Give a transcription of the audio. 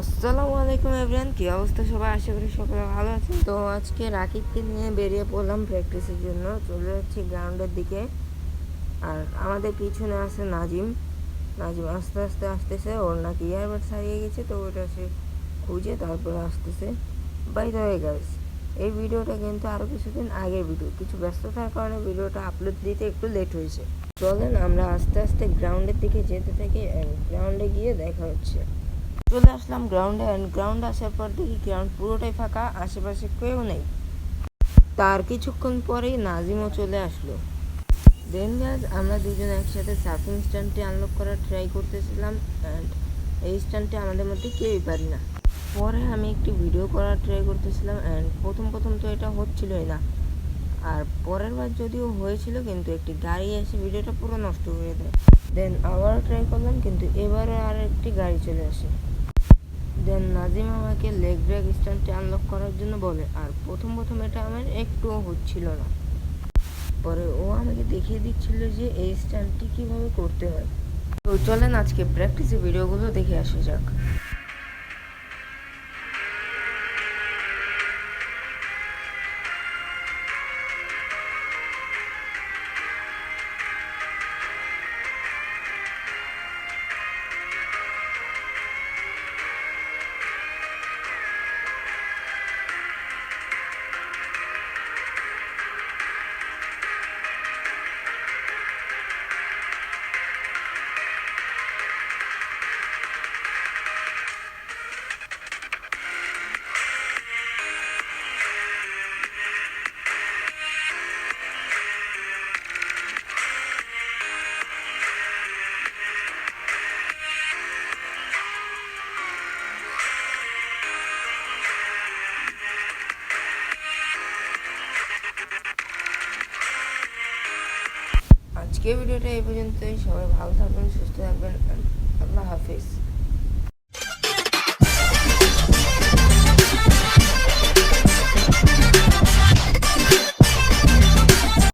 আসসালামু আলাইকুম এভরিওয়ান, কি অবস্থা সবাই? আশা করি সকলে ভালো আছেন। তো আজকে রাকিবকে নিয়ে বেরিয়ে পড়লাম প্র্যাকটিসের জন্য। চলে যাচ্ছি গ্রাউন্ডের দিকে। আর আমাদের পিছনে আছে নাজিম। নাজিম আস্তে আস্তে আসতেছে, ওর নাকি ইয়ারবাডস হারিয়ে গেছে, তো ওটা সে খুঁজে তারপরে আসতেছে। বাই দ্য ওয়ে গাইস, এই ভিডিওটা কিন্তু আরও কিছুদিন আগের ভিডিও, কিছু ব্যস্ততার কারণে ভিডিওটা আপলোড দিতে একটু লেট হয়েছে। চলেন আমরা আস্তে আস্তে গ্রাউন্ডের দিকে যেতে থাকি। গ্রাউন্ডে গিয়ে দেখা হচ্ছে। চলে আসলাম গ্রাউন্ডে। গ্রাউন্ডে আসার পর দেখি গ্রাউন্ড পুরোটাই ফাঁকা, আশেপাশে কেউ নেই। তার কিছুক্ষণ পরেই নাজিমও চলে আসলো। দেন গাইজ, আমরা দুজন একসাথে সার্ফিং স্ট্যান্ডটি আনলক করার ট্রাই করতেছিলাম। অ্যান্ড এই স্ট্যান্ডটি আমাদের মধ্যে কেউই পারি না। পরে আমি একটি ভিডিও করার ট্রাই করতেছিলাম, অ্যান্ড প্রথম তো এটা হচ্ছিলই না। আর পরের বার যদিও হয়েছিল, কিন্তু একটি গাড়ি এসে ভিডিওটা পুরো নষ্ট করে দেয়। দেন আবারও ট্রাই করলাম, কিন্তু এবারও আর একটি গাড়ি চলে আসে। দেন নাজিম আমাকে লেগ ব্রেক স্ট্যান্ডটি আনলক করার জন্য বলে। আর প্রথম এটা আমার একটুও হচ্ছিল না। পরে ও আমাকে দেখিয়ে দিচ্ছিল যে এই স্ট্যান্ডটি কীভাবে করতে হয়। তো চলেন আজকে প্র্যাকটিসের ভিডিওগুলো দেখে আসা যাক। আজকে ভিডিওটা এই পর্যন্তই। সবাই ভালো থাকবেন, সুস্থ থাকবেন। আল্লাহ হাফিজ।